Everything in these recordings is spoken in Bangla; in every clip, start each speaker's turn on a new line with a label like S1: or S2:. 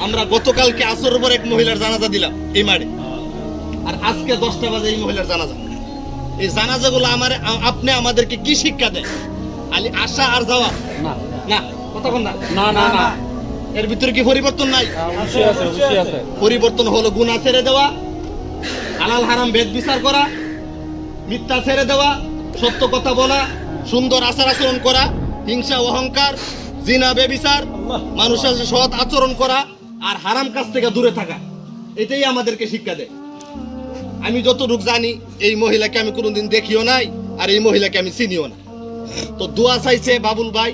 S1: আমরা গতকালকে আসরের পর এক মহিলার জানাজা দিলাম এই মাঠে, আর আজকে 10টা বাজে এই মহিলার জানাজা। এই জানাজাগুলো আপনি আমাদেরকে কি শিক্ষা দেয়? খালি আসা আর যাওয়া না, কথা বল না।
S2: না না না,
S1: এর ভিতরে কি পরিবর্তন নাই?
S2: অবশ্যই আছে, অবশ্যই আছে।
S1: পরিবর্তন হলো গুনাহ ছেড়ে দেওয়া, হালাল হারাম ভেদ বিচার করা, মিথ্যা ছেড়ে দেওয়া, সত্য কথা বলা, সুন্দর আচার আচরণ করা, হিংসা অহংকার, জিনা বেবিচার, মানুষের সাথে সৎ আচরণ করা, আর হারাম কাজ থেকে দূরে থাকা। এটাই আমাদেরকে শিক্ষা দেয়। আমি যতটুক জানি এই মহিলাকে আমি কোনোদিন দেখিও নাই, আর এই মহিলাকে আমি চিনিও না। তো দোয়া চাইছে বাবুল ভাই,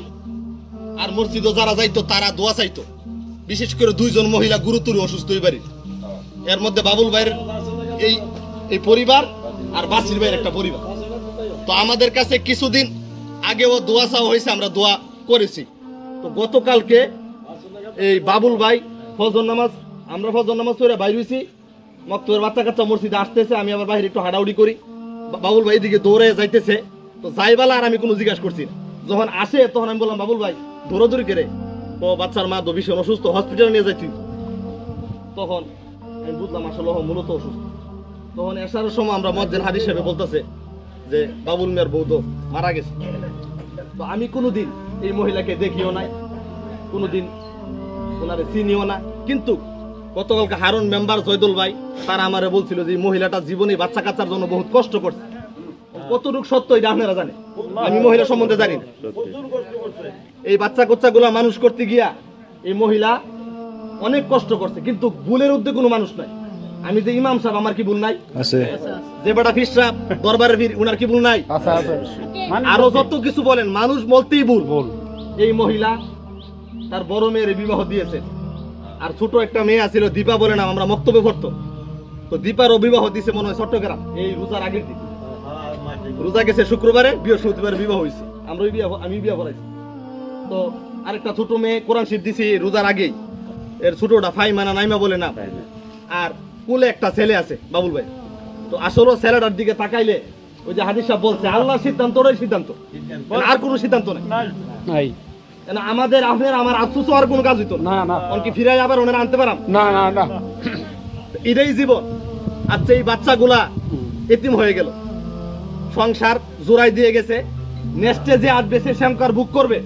S1: আর মসজিদে যারা যাইতো তারা দোয়া চাইতো। বিশেষ করে 2 জন মহিলা গুরুতর অসুস্থ হয়ে পারি। এর মধ্যে বাবুল ভাইয়ের এই পরিবার আর বাসির ভাইয়ের একটা পরিবার। তো আমাদের কাছে কিছুদিন আগেও দোয়া চাওয়া হয়েছে, আমরা দোয়া করেছি। তো গতকালকে এই বাবুল ভাই আমরা ফজর নামাজ পড়ে বাইর হয়েছি, মক্তবের বাচ্চা কাচ্চা মসজিদে আসতেছে, আমি আবার বাইরে একটু হাঁটাউড়ি করি, বাবুল ভাই এদিকে দৌড়ে যাইতেছে। তো যাইবালা আর আমি কোনো জিজ্ঞাসা করছি না। যখন আসে তখন আমি বললাম, বাবুল ভাই দৌড়াদৌড়ি করে তো বাচ্চার মা তো ভীষণ অসুস্থ, হসপিটালে নিয়ে যাইছি। তখন আমি বুঝলাম আসলে মূলত অসুস্থ। তখন এসার সময় আমরা মজ্জেল হাদিস হিসেবে বলতেছে যে বাবুল মিয়ার বউ তো মারা গেছে। তো আমি কোনোদিন এই মহিলাকে দেখিও নাই, কোনোদিন ওনারে চিনিও না। কিন্তু গতকালকে হারুন মেম্বার জয়দুল ভাই তারা আমারে বলছিল যে এই মহিলাটা জীবনে বাচ্চা কাচ্চার জন্য বহুত কষ্ট করছে। কতটুকু সত্য এটা আপনারা জানেন, আমি মহিলা সম্বন্ধে জানি না। এই বাচ্চা কাচ্চা গুলা মানুষ করতে গিয়া এই মহিলা অনেক কষ্ট করছে, কিন্তু ভুলের উদ্যোগে কোনো মানুষ নাই। আমি যে ইমাম সাহেব, আমার কি ভুল নাই? যে বেটা ফিস সাহেব দরবারের বীর, উনার কি ভুল নাই? আরো যত কিছু বলেন, মানুষ বলতেই ভুল। এই মহিলা তার বড় মেয়ের বিবাহ দিয়েছে, আর ছোট একটা মেয়ে আছিল দীপা বলে না, আমরা মক্তবে পড়তো। তো দীপারও বিবাহ দিছে মনে হয় চট্টগ্রাম, এই রোজার আগের দিন। রোজা গেছে শুক্রবারে, বৃহস্পতিবারে বিবাহ হয়েছে, আমি বিবাহ করাইছি। তো আরেকটা ছোট মেয়ে কোরআন শরীফ দিছি রোজার আগেই, এর ছোটটা ফাইমানা নাইমা বলে না। আর কুলে একটা ছেলে আছে বাবুল ভাই। তো আসলে ছেলেটার দিকে তাকাইলে ওই যে হাদিস সাহেব বলছে, আল্লাহর সিদ্ধান্ত ওই সিদ্ধান্ত, আর কোনো সিদ্ধান্ত নাই। আমাদের আপনার আমার আফসোস আর কোনো কাজ হইতো না, কি ফিরাই আবার ওনারা আনতে পারাম না। এটাই জীবন। আচ্ছা, এই বাচ্চাগুলা এতিম হয়ে গেল, সংসার জোড়াই দিয়ে গেছে, নেক্সটে যে আসবে সে শ্যামকার বুক করবে,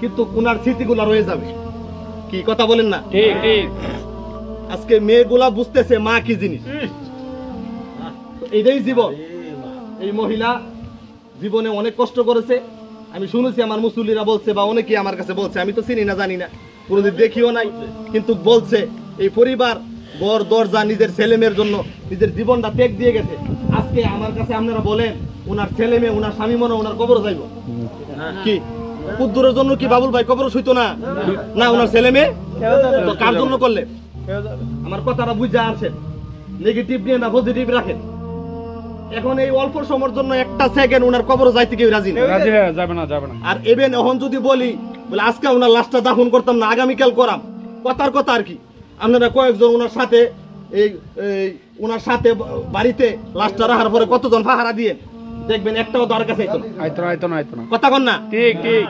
S1: কিন্তু ওনার স্মৃতিগুলা রয়ে যাবে। কি কথা বলেন না? ঠিক ঠিক। আজকে মেয়েগুলা বুঝতেছে মা কি জিনিস, এটাই জীবন। এই মহিলা জীবনে অনেক কষ্ট করেছে, আমি শুনেছি আমার মুসল্লিরা বলছে, বা অনেকে আমার কাছে বলছে, আমি তো চিনি না জানি না, কোনোদিন দেখিও নাই, কিন্তু বলছে এই পরিবার ঘর দরজা নিজের ছেলে মেয়ের জন্য নিজের জীবনটা ত্যাগ দিয়ে গেছে। আজকে আমার কাছে আপনারা বলেন, ওনার ছেলে মেয়ে, ওনার স্বামী মনে ওনার কবর যাইব কি? কুদ্দুরের জন্য কি বাবুল ভাই কবর শুইতো না? না, ওনার ছেলে মেয়ে কার জন্য করলে? আমার কথাটা বুঝে আসেন, নেগেটিভ নিয়ে না পজিটিভ রাখেন। এখন এই অল্প সময়ের জন্য একটা সেকেন্ড ওনার কবর যাইতে কেউ রাজি না, যাবে না। আর এবেন এখন যদি বলি বলে আজকে ওনার লাশটা দাফন করতাম না, আগামীকাল করাম, কথার কথা আর কি। আপনারা কয়েকজন ওনার সাথে বাড়িতে লাশটা রাখার পরে কতজন পাহারা দিয়ে দেখবেন, একটাও দ্বার কাছে আইতো না। কথা কন না? ঠিক ঠিক।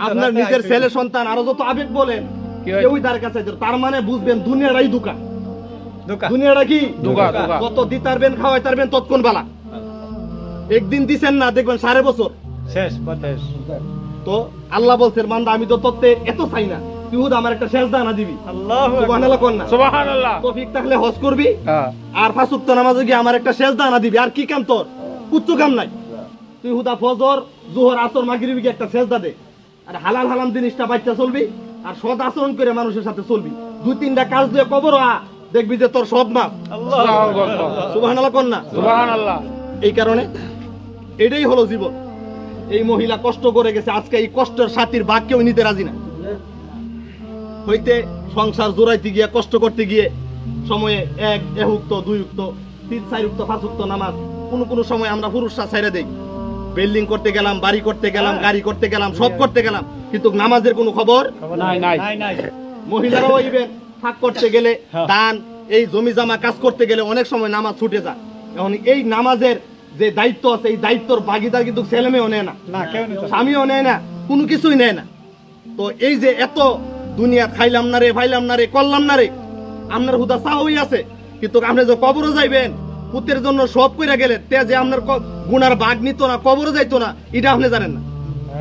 S1: আপনার নিজের ছেলে সন্তান আরো যত আবেগ বলেন, কেউই দ্বার কাছে আইতো, তার মানে বুঝবেন দুনিয়াটাই দুকা। দুনিয়াটা কি কত দিতারবেন, খাওয়াইতারবেন তৎক্ষণ বালা। একদিন দিছেন না, দেখবেন 5.5 বছর শেষ। তো আল্লাহ বলছেন, বান্দা আমি তো তত্ত্বে এত চাই না, তুই আমার একটা শেষ দানা দিবি। সুবহানাল্লাহ কোন না? সুবহানাল্লাহ। তৌফিক থাকলে হজ করবি, আর 5 ওয়াক্ত নামাজে গিয়ে আমার একটা শেষ দানা দিবি। আর কি কাম তোর? উচ্চ কাম নাই। তুই হুদা ফজর জোহর আসর মাগরিবে গিয়ে একটা শেষ দা দে, আর হালাল হালাম জিনিসটা বাচ্চা চলবি, আর সৎ আচরণ করে মানুষের সাথে চলবি। 2-3টা কাজ দিয়ে কবর দেখবি যে তোর সব মাপ। সুবহানাল্লাহ কোন না? সুবহানাল্লাহ। এই কারণে এটাই হলো জীবন। এই মহিলা কষ্ট করে গেছে, আজকে এই কষ্টের সাথীর ভাগ কেউ নিতে রাজি না। হইতে সংসার জোড়াইতে গিয়ে, কষ্ট করতে গিয়ে সময়ে 1 উক্ত 2 উক্ত 3-4 উক্ত 5 উক্ত নামাজ কোন সময় আমরা পুরুষরা ছেড়ে দেই। বিল্ডিং করতে গেলাম, বাড়ি করতে গেলাম, গাড়ি করতে গেলাম, সব করতে গেলাম, কিন্তু নামাজের কোনো খবর নাই। মহিলারাও ইভেন থাক করতে গেলে, দান, এই জমি জমা কাজ করতে গেলে অনেক সময় নামাজ ছুটে যায়। এখন এই নামাজের যে দায়িত্ব আছে, এই দায়িত্বর ভাগিদার কিন্তু ছেলে মেয়েও নেয় না, স্বামীও নেয় না, কোনো কিছুই নেয় না। তো এই যে এত দুনিয়া খাইলাম না রে, ফাইলাম না রে, করলাম না রে, আপনার হুদা চাওই আছে, কিন্তু আপনি যে কবরে যাইবেন পুতের জন্য সব কইরা গেলেন, তে যে আপনার গুনার ভাগ নিত না, কবরে যাইতো না, এটা আপনি জানেন না।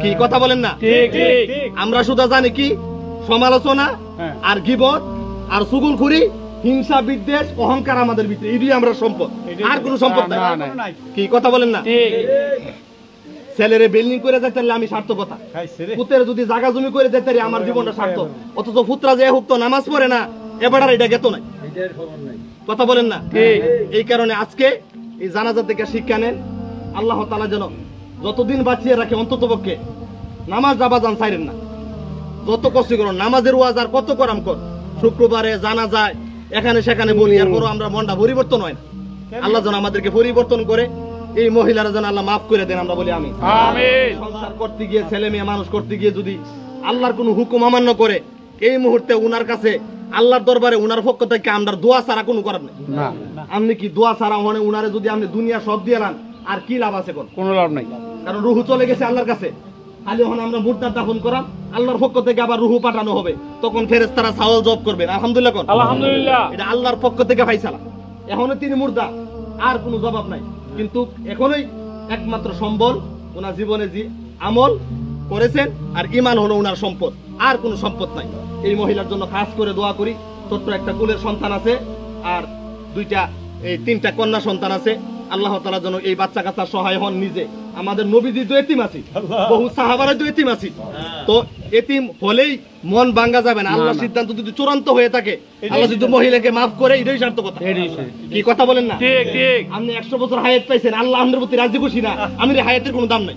S1: কি কথা বলেন না?
S2: ঠিক ঠিক
S1: আমরা শুধু জানি কি সমালোচনা
S2: হ্যাঁ।
S1: আর গিবত আর চুগলখুরি, হিংসা, বিদ্বেষ, অহংকার আমাদের ভিতরে, এটাই আমরা সম্পদ, আর কোনো সম্পদ নাই।
S2: না,
S1: কি কথা বলেন না?
S2: ঠিক
S1: ছেলেরে বিল্ডিং করে যাইতে পারলে আমি সার্থকতা, পুতের যদি জায়গা জমি করে যেতে পারি আমার জীবনটা সার্থক। অথচ পুত্রা যে হুক তো নামাজ পড়ে না, এবার আর এটা গেত নাই। কথা বলেন না?
S2: ঠিক।
S1: এই কারণে আজকে এই জানাজা থেকে শিক্ষা নেন, আল্লাহ তাআলা যেন যতদিন বাঁচিয়ে রাখে অন্তত পক্ষে নামাজ জাবাজান ছাইরেন না। যত কষ্ট করুন, নামাজের ওয়াজ আর কত করাম কর, শুক্রবারে জানা যায় এখানে সেখানে বলি, এরপরও আমরা মনটা পরিবর্তন হয় না। আল্লাহ যেন আমাদেরকে পরিবর্তন করে, এই মহিলারা যেন আল্লাহ মাফ করে দেন, আমরা বলি আমি।
S2: আমিন
S1: সংসার করতে গিয়ে, ছেলে মেয়ে মানুষ করতে গিয়ে যদি আল্লাহর কোনো হুকুম অমান্য করে, এই মুহূর্তে উনার কাছে আল্লাহর দরবারে উনার পক্ষ থেকে আমরা দোয়া ছাড়া কোনো করার নেই।
S2: না
S1: আপনি কি দোয়া ছাড়া মানে উনারে যদি আপনি দুনিয়া সব দিয়ে নেন, আর কি লাভ আছে কোন?
S2: কোনো লাভ নাই।
S1: কারণ রুহু চলে গেছে আল্লাহর কাছে, খালি এখন আমরা মুর্দার দাফন করাম, আল্লাহর পক্ষ থেকে আবার রুহু পাঠানো হবে, তখন ফেরেশতারা সাওয়াল জব করবেন। আলহামদুলিল্লাহ কোন?
S2: আলহামদুলিল্লাহ।
S1: এটা আল্লাহর পক্ষ থেকে ফাইসালা। এখনো তিনি মুর্দা, আর কোনো জবাব নাই, কিন্তু এখনোই একমাত্র সম্বল ওনার জীবনে যে আমল করেছেন আর ঈমান হলো ওনার সম্পদ, আর কোনো সম্পদ নাই। এই মহিলার জন্য খাস করে দোয়া করি। ছোট্ট একটা কুলের সন্তান আছে, আর তিনটা কন্যা সন্তান আছে। আল্লাহ তাআলা যেন এই বাচ্চা কাচ্চা সহায় হন নিজে। আমাদের নবীজি তো এতিম আছে, বহু সাহাবারা তো এতিম আছে, তো এতিম হলেই মন ভাঙ্গা যাবে না। আল্লাহর সিদ্ধান্ত যদি চূড়ান্ত হয়ে থাকে, আল্লাহ যদি মহিলাকে মাফ করে, এটাই সার্থকতা। কি কথা বলেন না?
S2: ঠিক ঠিক
S1: আপনি 100 বছর হায়াত পাইছেন, আল্লাহ আমাদের প্রতি রাজি খুশি না, আমাদের হায়াতের কোনো দাম নাই।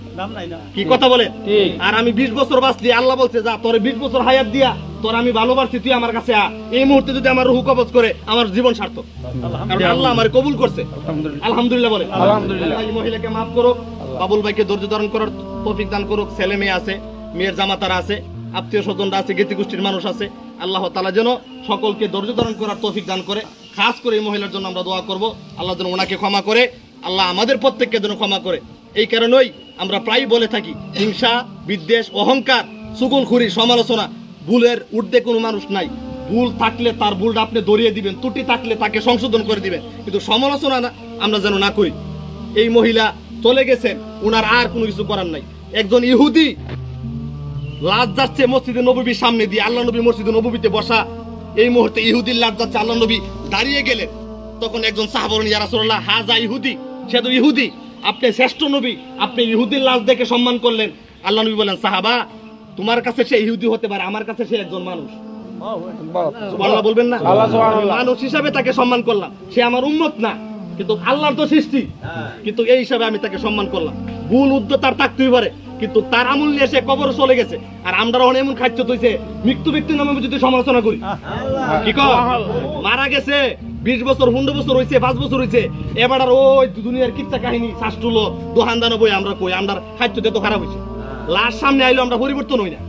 S1: কি কথা বলেন?
S2: ঠিক।
S1: আর আমি 20 বছর বাঁচলি, আল্লাহ বলছে যা তোর 20 বছর হায়াত দিয়া তোর আমি ভালোবাসছি, তুই আমার কাছে আ। এই মুহূর্তে যদি আমার রুহু কবজ করে, আমার জীবন সার্থক, কারণ আল্লাহ আমার কবুল করছে। আলহামদুলিল্লাহ বলেন।
S2: আলহামদুলিল্লাহ।
S1: আল্লাহ এই মহিলাকে মাফ করুক, বাবুল ভাইকে ধৈর্য ধারণ করার তৌফিক দান করুক। ছেলে মেয়ে আছে, মেয়ের জামাতারা আছে, আত্মীয় স্বজনরা আছে, জ্ঞাতি গোষ্ঠীর মানুষ আছে। আল্লাহ তাআলা যেন সকলকে ধৈর্য ধারণ করার তৌফিক দান করে। খাস করে এই মহিলার জন্য আমরা দোয়া করব, আল্লাহ যেন ওনাকে ক্ষমা করে, আল্লাহ আমাদের প্রত্যেককে যেন ক্ষমা করে। এই কারণেই আমরা প্রায় বলে থাকি, হিংসা, বিদ্বেষ, অহংকার, চুগলখুরি, সমালোচনা, ভুলের ঊর্ধ্বে কোনো মানুষ নাই। ভুল থাকলে তার ভুলটা আপনি ধরিয়ে দিবেন, ত্রুটি থাকলে তাকে সংশোধন করে দিবেন, কিন্তু সমালোচনা আমরা যেন না করি। এই মহিলা চলে গেছেন, উনার আর কোনো কিছু করার নাই। একজন ইহুদি লাশ যাচ্ছে মসজিদে নববীর সামনে দিয়ে, আল্লাহ নবী মসজিদে নববীতে বসা, এই মুহূর্তে ইহুদির লাশ যাচ্ছে, আল্লাহ নবী দাঁড়িয়ে গেলেন। তখন একজন সাহাবা বলেন, ইয়া রাসূলুল্লাহ, হাযা ইহুদি, সে তো ইহুদি, আপনি শ্রেষ্ঠ নবী, আপনি ইহুদির লাশ দেখে সম্মান করলেন। আল্লাহ নবী বলেন, সাহাবা, তোমার কাছে সে ইহুদি হতে পারে, আমার কাছে সে একজন মানুষ। সুবহানাল্লাহ বলবেন না?
S2: আল্লাহ সুবহানাল্লাহ।
S1: মানুষ হিসাবে তাকে সম্মান করলাম, সে আমার উম্মত না, কিন্তু আল্লাহর তো সৃষ্টি, কিন্তু এই হিসাবে আমি তাকে সম্মান করলাম। ভুল উদ্যত তার থাকতেই পারে, কিন্তু তার আমল নিয়ে সে কবরে চলে গেছে। আর আমরা এমন খাদ্য তৈছে, মৃত্যু ব্যক্তির নামে যদি সমালোচনা করি, কি কর? মারা গেছে 20 বছর, 15 বছর হয়েছে, 5 বছর হয়েছে, এবার আর ওই দুনিয়ার কিচ্ছা কাহিনী শাস্ত্রুলো দোহান দানো বই আমরা কই, আমরা খাদ্য তো খারাপ হয়েছে। লাশ সামনে আইলো আমরা পরিবর্তন হই না।